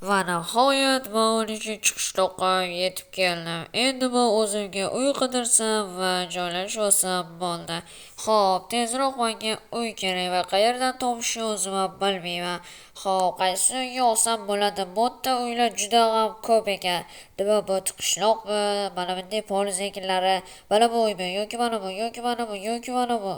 Va nihoyat men 13-qishloqqa yetib keldim. Endi men o'zimga uy qidirsam va joylashib olsam bo'ldi. Xo'p, tezroq menga uy kerak va qayerdan topishni o'zim ham bilmayman. Xo'p, qaysi uyga olsam bo'ladi? Bu yerda uylar juda ham ko'p ekan. Nima bu qishloqmi? Mana bunday poliz ekinlari, mana bu uymi yoki mana bu yoki mana bu yoki mana bu.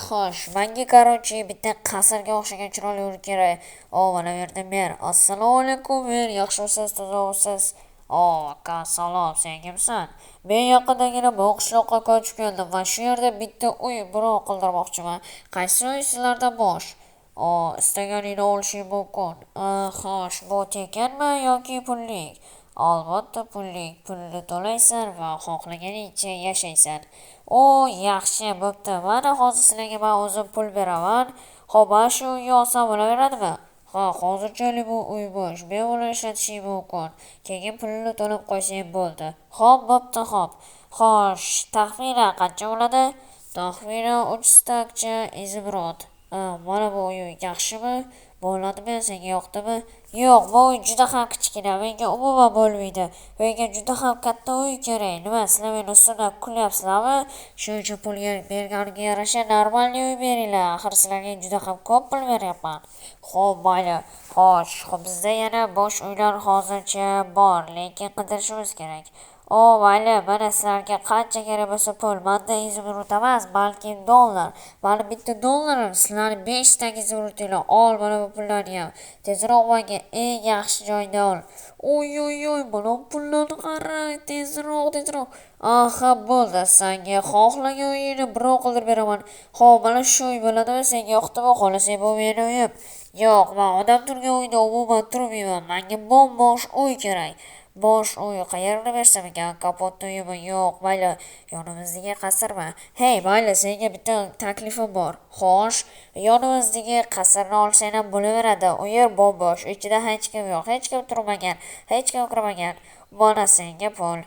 Xo'sh, menga qarochi bitta qasrga o'xshagan chiroyli uy kerak. Mana bu yerda mer. Assalomu alaykum mer, yaxshimisiz, tozamisiz? Aka, salom, sen kimsan? Men yaqindagina bu qishloqqa ko'chib keldim va shu yerda bitta uy bino qildirmoqchiman. Qaysi uy sizlarda bosh? Istaganingni olishing mumkin. Xo'sh, bu tekinmi yoki pullik? Albatta pullik. Pulni to'laysan va xohlaganingcha yashaysan. Yaxshi, bo'pti. Mana hozir sizlarga men o'zim pul beraman. Xo'p, mana shu uyni olsam bo'laveradimi? Hozirchalik bu uy bo'sh. Bemalol ishlatishing mumkin. Keyin pulni to'lab qo'ysang bo'ldi. Xo'p, bo'pti, xo'p. Xo'sh, taxminan qancha bo'ladi? Taxminan 3 stakcha izimrod. Mana bu uy yaxshimi? Bo'ladimi? Senga yoqdimi? Yo'q, bu uy juda ham kichkina. Menga umuman bo'lmaydi. Menga juda ham katta uy kerak. Nima, sizlar meni ustimdan kulyapsizlarmi? Shuncha pul berganiga yarasha normalniy uy beringlar. Axir sizlarga juda ham ko'p pul beryapman. Xo'p, mayli. Xo'sh, bizda yana bo'sh uylar hozircha bor, lekin qidirishimiz kerak. Mayli, mana sizlarga qancha kerak bo'lsa pul. Menda izimrud emas, balki dollar. Mani bitta dollarim sizlarni 5 tak izimrudinglar. Ol mana bu pullarni ham. Tezroq menga eng yaxshi joyda ol. Mana bu pullarni qara, tezroq. Aha, bo'ldi. Senga xohlagan uyingni birov qildirib beraman. Xo'p, mana shu uy bo'ladimi? Senga yoqdimi? Xohlasang bu meni uyim. Yo'q, men odam turgan uyda umuman turmayman. Menga bo'sh uy kerak. Bo'sh uy qayerda bersam ekan? Kapot uyimi? Yo'q, mayli. Yonimizdagi qasrmi? Hey, mayli, senga bitta taklifim bor. Xo'sh, yonimizdagi qasrni olsang ham bo'laveradi. U yer bo'sh, ichida hech kim yo'q, hech kim turmagan, hech kim kirmagan. Mana senga pul.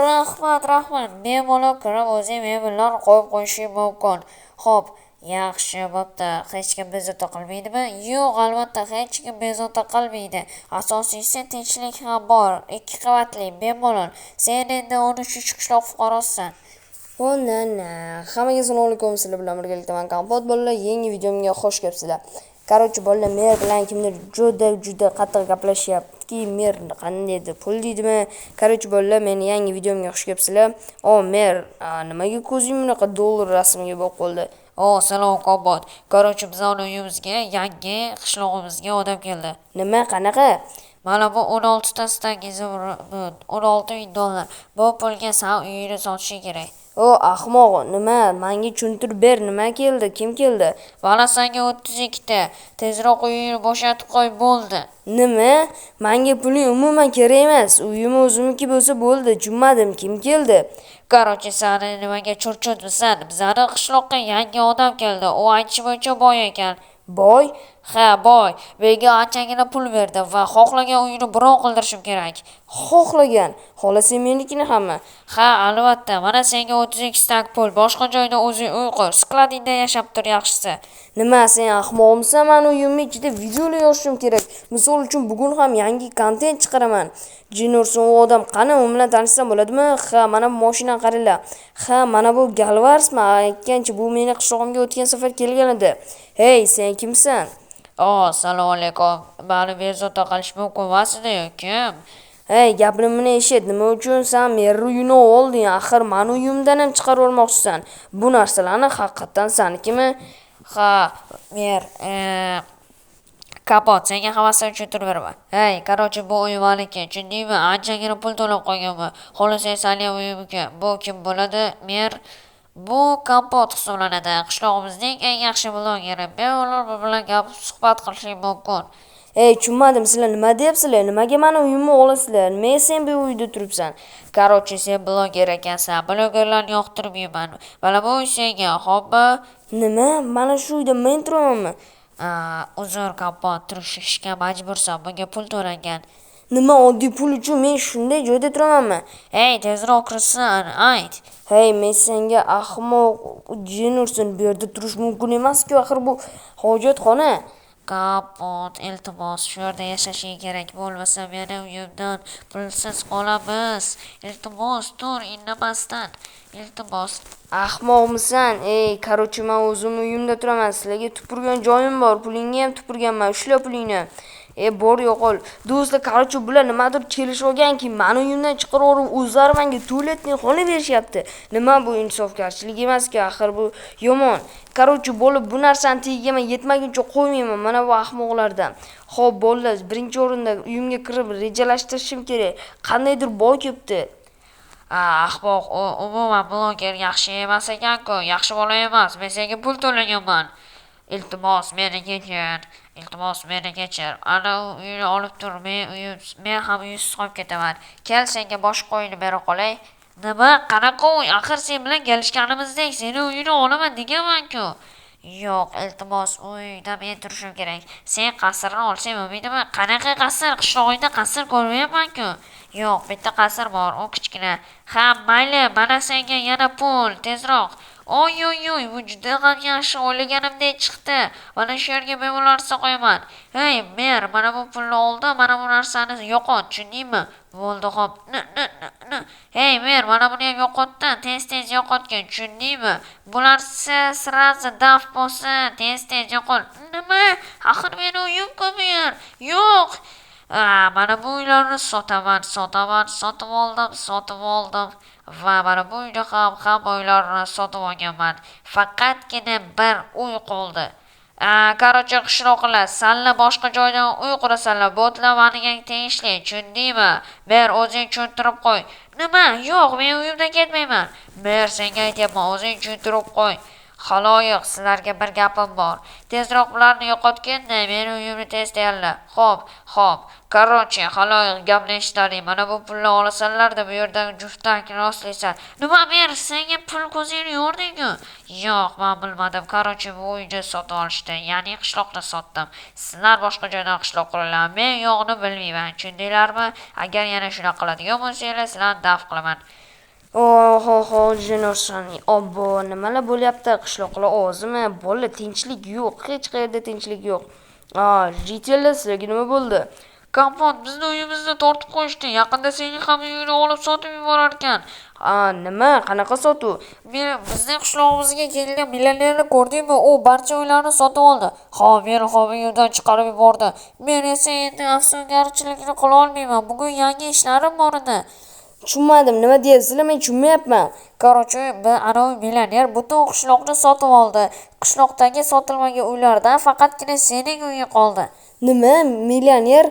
Rahmat. Bemalol kirib o'zing men bilan qo'yib qo'yishing mumkin. Xo'p, yaxshi, bo'pti. Hech kim bezovta qilmaydimi? Yo'q, albatta hech kim bezovta qilmaydi. Asosiysi tinchlik ham bor. 2 qavatli, bemalol. Sen endi 13-qishloq fuqarosisan. Hammaga assalomu alaykum. Sizlar bilan birgalikda men Kompot bolalar, yangi videomga xush kelibsizlar. Qarochi bolalar, mer bilan kimdir juda qattiq gaplashyapti. Mer qandaydir pul deydimi? Qarochi bolalar, meni yangi videomga xush kelibsizlar. Mer, nimaga ko'zing bunaqa dollar rasmiga bo'lib qoldi? Salom Kompot. Qarochi bizning uyimizga, yangi qishlog'imizga odam keldi. Nima, qanaqa? Mana bu 16 ta stak izimrud, 16 dollar. Bu pulga sen uyingni sotishing kerak. Ahmoq, nima? Menga tushuntirib ber, nima keldi? Kim keldi? Mana senga 32 ta. Tezroq uyingni bo'shatib qo'y, bo'ldi. Nima? Menga puling umuman kerak emas. Uyim o'zimniki bo'lsa bo'ldi. Tushunmadim, kim keldi? Qarochi, sen nimaga churchutmisan? Bizning qishloqqa yangi odam keldi. U aytish bo'yicha boy ekan. Boy? Ha, boy. Menga anchagina pul berdi va xohlagan uyini birov qildirishim kerak. Xohlagan? Xohlasang menikini hamma. Ha, albatta. Mana senga 32 stak pul. Boshqa joyda o'zing uy qur. Skladingda yashab tur, yaxshisi. Nima, sen ahmoqmisan? Men uyimning ichida videolar yozishim kerak. Misol uchun bugun ham yangi kontent chiqaraman. Jinurson u odam qani, u bilan tanishsam bo'ladimi? Ha, mana bu mashinani qaranglar. Ha, mana bu Galvarsmi? Aytgancha bu meni qishlog'imga o'tgan safar kelgan edi. Hey, sen kimsan? Assalomu alaykum. Meni bezovta qilish mumkin emasdi kim? Hey, gapimni eshit. Nima uchun sen mer uyini olding? Axir meni uyimdan ham chiqarib olmoqchisan. Bu narsalarni haqiqatan senikimi? Ha, mer, Kapot, senga havasdan tushuntirib beraman. Hey, qarochi, bu uy meniki. Tushundingmi? Anchagina pul to'lab qo'yganman. Xohlasang seni ham uyimga. Bu kim bo'ladi? Mer. Bu Kompot hisoblanadi. Qishlog'imizning eng yaxshi blogeri. Bemalol bu bilan gap suhbat qilishing mumkin. Tushunmadim, sizlar nima deyapsizlar? Nimaga meni uyimni olasizlar? Nima sen bu uyda turibsan? Qarochi, sen bloger ekansan. Blogerlarni yoqtirmayman. Mana bu uy senga, xo'pmi? Nima? Mana shu uyda men turamanmi? Uzr Kompot, turishga majbursan. Bunga pul to'langan. Nima, oddiy pul uchun men shunday joyda turamanmi? Hey, tezroq kirsin, ayt. Hey, men senga ahmoq jinursin, bu yerda turish mumkin emas-ku, axir bu hojatxona. Kapot, iltimos, shu yerda yashashing kerak, bo'lmasa meni uyimdan pulsiz qolamiz. Iltimos, tur indamasdan. Iltimos. Ahmoqmisan? Qarochi, men o'zim uyimda turaman. Sizlarga tupurgan joyim bor. Pulingni ham tupurganman. Ushla pulingni. Bor yo'qol. Do'stlar, qarochi bular nimadir kelishib olganki, meni uyimdan chiqarib o'zlari menga tualetning xona berishyapti. Nima bu insofgarchilik emas-ku, axir bu yomon. Qarochi bo'lib bu narsani tagiga men yetmaguncha qo'ymayman mana bu ahmoqlardan. Xo'p, bolalar, birinchi o'rinda uyimga kirib rejalashtirishim kerak. Qandaydir boy kelibdi. Ahmoq, u umuman bloger yaxshi emas ekan-ku, yaxshi bola emas. Men senga pul to'laganman. Iltimos, meni kechir. Iltimos, meni kechir. Ana uyni olib tur, men ham uysiz qolib ketaman. Kel, senga boshqa uyni bera qolay. Nima? Qanaqa uy? Axir sen bilan kelishganimizdek seni uyini olaman deganman-ku. Yo'q, iltimos, uyda men turishim kerak. Sen qasrni olsang bo'lmaydimi? Qanaqa qasr? Qishloqda qasr ko'rmayapman-ku. Yo'q, bitta qasr bor, u kichkina. Ha, mayli, mana senga yana pul, tezroq. Oy, bu juda ham yaxshi o'ylaganimdek chiqdi. Mana shu yerga men bu narsa qo'yaman. Hey, mer, mana bu pulni oldi, mana bu narsani yo'qot, tushundingmi? Bo'ldi, xo'p. Hey, mer, mana buni ham yo'qotdi, tez yo'qotgin, tushundingmi? Bular sirazi daf bo'lsin, tez yo'qot. Nima? Axir meni uyim-ku bu yer. Yo'q. Mana bu uylarni sotaman, sotib oldim. Va mana bu uyda ham uylarni sotib olganman. Faqatgina bir uy qoldi. Qarochi qishloqlar, sanlar boshqa joydan uy qurasanlar, bo'tlar meniga tegishli, tushundingmi? Mer, o'zing tushuntirib qo'y. Nima? Yo'q, men uyimdan ketmayman. Mer, senga aytyapman, o'zing tushuntirib qo'y. Xaloyiq, sizlarga bir gapim bor. Tezroq bularni yo'qotganda meni uyimni tez tayyorla. Xo'p. Qarochi, xaloyiq, gapni eshitding. Mana bu pulni olasanlar-da bu yerdan juftlikni rostlaysan. Nima, mer, senga pul ko'zingni yo'rding-ku? Yo'q, men bilmadim. Qarochi, bu uyni sotib olishdi. Ya'ni qishloqda sotdim. Sizlar boshqa joydan qishloq quringlar. Men yo'qni bilmayman. Tushundinglarmi? Agar yana shunaqa qiladigan bo'lsanglar, sizlarni daf qilaman. Jinurson, obbo, nimalar bo'lyapti? Qishloqlar ozmi? Bola, tinchlik yo'q, hech qayerda tinchlik yo'q. Jitellar, sizlarga nima bo'ldi? Kompot, bizni uyimizni tortib qo'yishdi. Yaqinda sening ham uyingni olib sotib yuborar ekan. Nima? Qanaqa sotuv? Bizning qishlog'imizga kelgan millionerni ko'rdingmi? U barcha uylarni sotib oldi. Meni uyimdan chiqarib yubordi. Men esa endi afsungarchilikni qila olmayman. Bugun yangi ishlarim bor edi. Tushunmadim, nima deyapsizlar? Men tushunmayapman. Qarochi, ana millioner butun qishloqni sotib oldi. Qishloqdagi sotilmagan uylardan faqatgina sening uying qoldi. Nima? Millioner?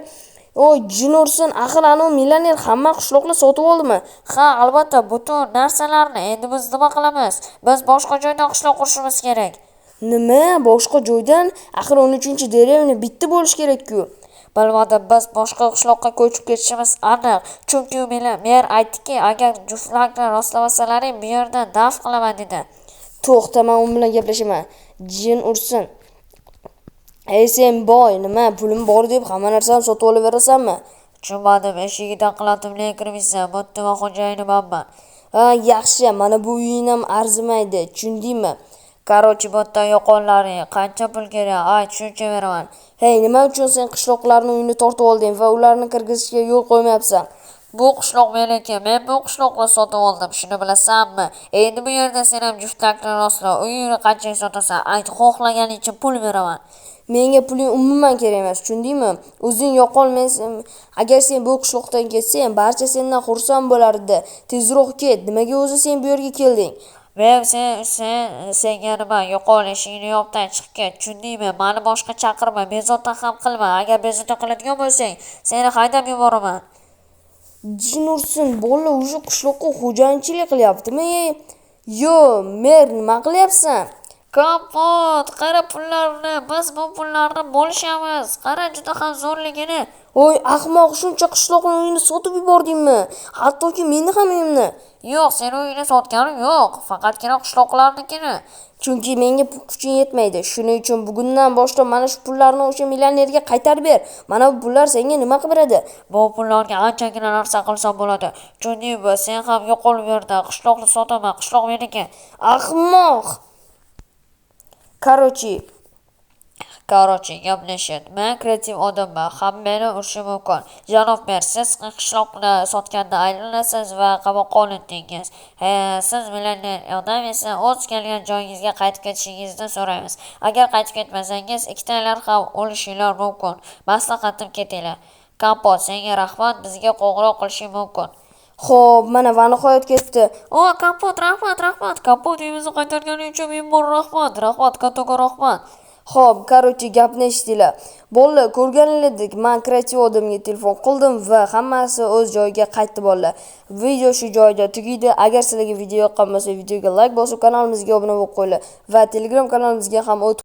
Jinurson, axir anu millioner hamma qishloqni sotib oldimi? Ha, albatta, butun narsalarni. Endi biz nima qilamiz? Biz boshqa joydan qishloq qurishimiz kerak. Nima? Boshqa joydan? Axir 13-derevni bitta bo'lish kerak-ku. Bilmadim, biz boshqa qishloqqa ko'chib ketishimiz aniq. Chunki mer aytdiki, agar juftlikni rostlamasalaring bu yerdan daf qilaman dedi. To'xta, men u bilan gaplashaman. Jin ursin. Sen boy, nima pulim bor deb hamma narsani sotib olaverasanmi? Tushunmadim, eshigidan qilatimli kirmaysan, muttama xo'jayini manman. Yaxshi, mana bu uying ham arzimaydi, tushundingmi? Qarochi, bo'tdan yo'qonlaring, qancha pul kerak? Ayt, shuncha beraman. Hey, nima uchun sen qishloqlarning uyini tortib olding va ularni kirgizishga yo'l qo'ymayapsan? Bu qishloq meniki, men bu qishloqni sotib oldim, shuni bilasanmi? Endi bu yerda sen ham juftlikni rostla, uyingni qanchaga sotasan? Ayt, xohlaganingcha pul beraman. Menga puling umuman kerak emas, tushundingmi? O'zing yo'qol, agar sen bu qishloqdan ketsang, barcha sendan xursand bo'lardi. Tezroq ket. Nimaga o'zi sen bu yerga kelding? Men senga nima, yo'qol, eshigini yopdan chiqib ket, tushundingmi? Meni boshqa chaqirma, bezovta ham qilma. Agar bezovta qiladigan bo'lsang, seni haydab yuboraman. Jinurson, bola o'sha qishloqqa xo'jayinchilik qilyaptimi? Mer, nima qilyapsan? Kompot, qara pullarni, biz bu pullarni bo'lishamiz. Qara juda ham zo'rligini. Ahmoq, shuncha qishloqning uyini sotib yubordingmi? Hattoki meni ham uyimni. Yo'q, sen uyini sotganim yo'q, faqatgina qishloqlarnikini. Chunki menga kuching yetmaydi. Shuning uchun bugundan boshlab mana shu pullarni o'sha millionerga qaytarib ber. Mana bu pullar senga nima qilib beradi? Bu pullarga anchagina narsa qilsam bo'ladi. Tushundingmi? Sen ham yo'qol bu yerda, qishloqni sotaman, qishloq meniki. Ahmoq. Qarochi, Короче, gaplashib, men kreativ odamman, ham meni urishi mumkin. Janob mer, siz qishloqni sotganda aylanasiz va qamoqqa olindingiz. Siz millioner odam esa o'z kelgan joyingizga qaytib ketishingizni so'raymiz. Agar qaytib ketmasangiz, ikkitalar ham o'lishinglar mumkin. Maslahatim ketinglar. Kompot, senga rahmat, bizga qo'ng'iroq qilishing mumkin. Xo'p, mana va nihoyat ketdi. O, Kompot, rahmat. Kompot uyimizni qaytarganing uchun ming bor rahmat. Rahmat, kattaga rahmat. Xo'p, короче, gapni eshitdinglar. Bo'ldi, ko'rganinglardek, men kreativ odamga telefon qildim va hammasi o'z joyiga qaytdi bolalar. Video shu joyda tugaydi. Agar sizlarga video yoqqan bo'lsa, videoga like bosib, kanalimizga obuna bo'lib qo'yinglar va Telegram kanalimizga ham